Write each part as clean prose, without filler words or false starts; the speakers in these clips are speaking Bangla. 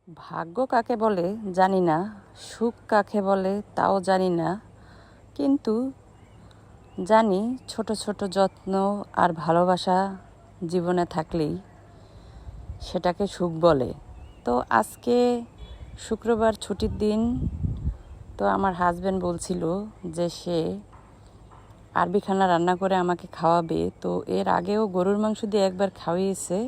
ভাগ্য কাকে বলে জানি না, সুখ কাকে বলে তাও জানি না, কিন্তু জানি ছোট ছোট যত্ন আর ভালোবাসা জীবনে থাকলেই সেটাকে সুখ বলে। তো আজকে শুক্রবার ছুটির দিন। তো আমার হাজব্যান্ড বলছিল যে সে আরবি খানা রান্না করে আমাকে খাওয়াবে। তো এর আগেও গরুর মাংস দিয়ে একবার খাওয়িয়েছে,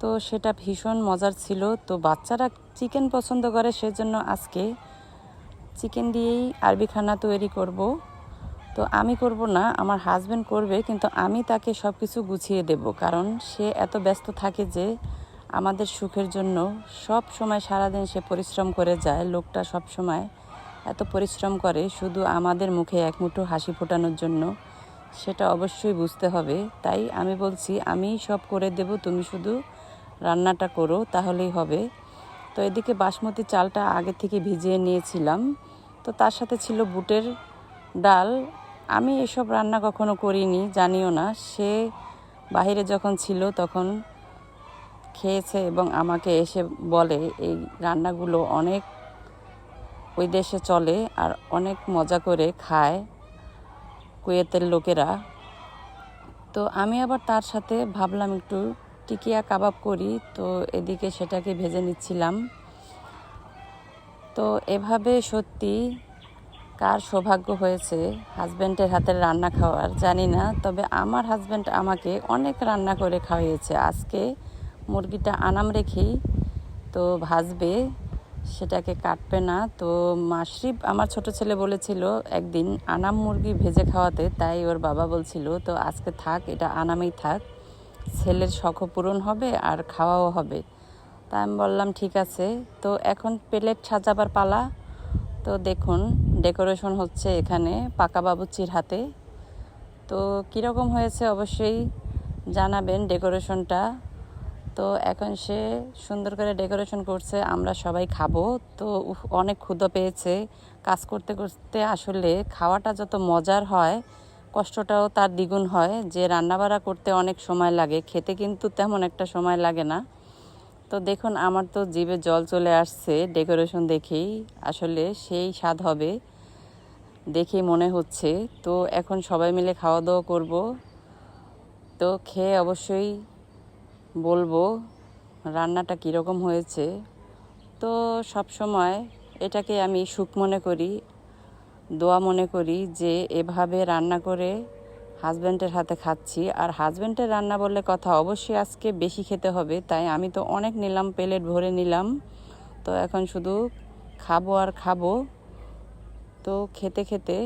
তো সেটা ভীষণ মজার ছিল। তো বাচ্চারা চিকেন পছন্দ করে, সেজন্য আজকে চিকেন দিয়েই আরবি খানা তৈরি করব। তো আমি করব না, আমার হাজব্যান্ড করবে, কিন্তু আমি তাকে সব কিছু গুছিয়ে দেব, কারণ সে এত ব্যস্ত থাকে যে আমাদের সুখের জন্য সব সময় সারাদিন সে পরিশ্রম করে যায়। লোকটা সব সময় এত পরিশ্রম করে শুধু আমাদের মুখে এক মুঠো হাসি ফোটানোর জন্য, সেটা অবশ্যই বুঝতে হবে। তাই আমি বলছি আমি সব করে দেব, তুমি শুধু রান্নাটা করো, তাহলেই হবে। তো এদিকে বাসমতি চালটা আগে থেকে ভিজিয়ে নিয়েছিলাম। তো তার সাথে ছিল বুটের ডাল। আমি এসব রান্না কখনো করিনি, জানিও না। সে বাইরে যখন ছিল তখন খেয়েছে এবং আমাকে এসে বলে এই রান্নাগুলো অনেক ওই দেশে চলে আর অনেক মজা করে খায় কুয়েতের লোকেরা। তো আমি আবার তার সাথে ভাবলাম একটু টিকিয়া কাবাব করি। তো এদিকে সেটাকে ভেজে নিচ্ছিলাম। তো এভাবে সত্যি কার সৌভাগ্য হয়েছে হাজব্যান্ডের হাতের রান্না খাওয়ার জানি না, তবে আমার হাজব্যান্ড আমাকে অনেক রান্না করে খাওয়িয়েছে। আজকে মুরগিটা আনাম রেখেই তো ভাজবে, সেটাকে কাটবে না। তো মাসরিব আমার ছোট ছেলে বলেছিল একদিন আনাম মুরগি ভেজে খাওয়াতে, তাই ওর বাবা বলছিল তো আজকে থাক, এটা আনামেই থাক, ছেলের শখও পূরণ হবে আর খাওয়াও হবে। তাই আমি বললাম ঠিক আছে। তো এখন প্লেট সাজাবার পালা। তো দেখুন ডেকোরেশন হচ্ছে এখানে পাকা বাবুচির হাতে। তো কীরকম হয়েছে অবশ্যই জানাবেন ডেকোরেশনটা। তো এখন সে সুন্দর করে ডেকোরেশন করছে, আমরা সবাই খাবো। তো অনেক ক্ষুধা পেয়েছে, কাজ করতে করতে আসলে খাওয়াটা যত মজার হয় কষ্টটাও তার দ্বিগুণ হয়। যে রান্নাবাড়া করতে অনেক সময় লাগে, খেতে কিন্তু তেমন একটা সময় লাগে না। তো দেখুন আমার তো জিভে জল চলে আসছে ডেকোরেশন দেখেই, আসলে সেই স্বাদ হবে দেখেই মনে হচ্ছে। তো এখন সবাই মিলে খাওয়া দাওয়া করব। তো খেয়ে অবশ্যই বলবো রান্নাটা কীরকম হয়েছে। তো সব সময় এটাকে আমি সুখ মনে করি, দোয়া মনে করি যে এভাবে রান্না করে হাজব্যান্ডের হাতে খাচ্ছি। আর হাজব্যান্ডের রান্না বললে কথা, অবশ্যই আজকে বেশি খেতে হবে, তাই আমি তো অনেক নিলাম, প্লেট ভরে নিলাম। তো এখন শুধু খাবো আর খাবো। তো খেতে খেতে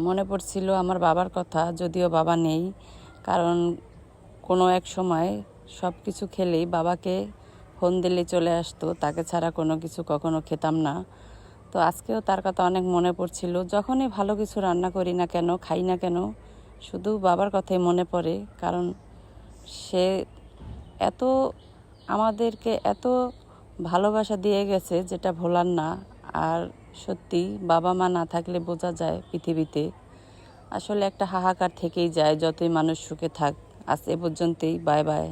মনে পড়ছিল আমার বাবার কথা, যদিও বাবা নেই, কারণ কোনো এক সময় সব কিছু খেলেই বাবাকে ফোন দিলে চলে আসতো, তাকে ছাড়া কোনো কিছু কখনো খেতাম না। তো আজকেও তার কথা অনেক মনে পড়ছিল। যখনই ভালো কিছু রান্না করি না কেন, খাই না কেন, শুধু বাবার কথাই মনে পড়ে, কারণ সে এত আমাদেরকে এত ভালোবাসা দিয়ে গেছে যেটা ভোলার না। আর সত্যি বাবা মা না থাকলে বোঝা যায় পৃথিবীতে আসলে একটা হাহাকার থেকেই যায়, যতই মানুষ সুখে থাক। আজ এ পর্যন্তই, বাই বাই।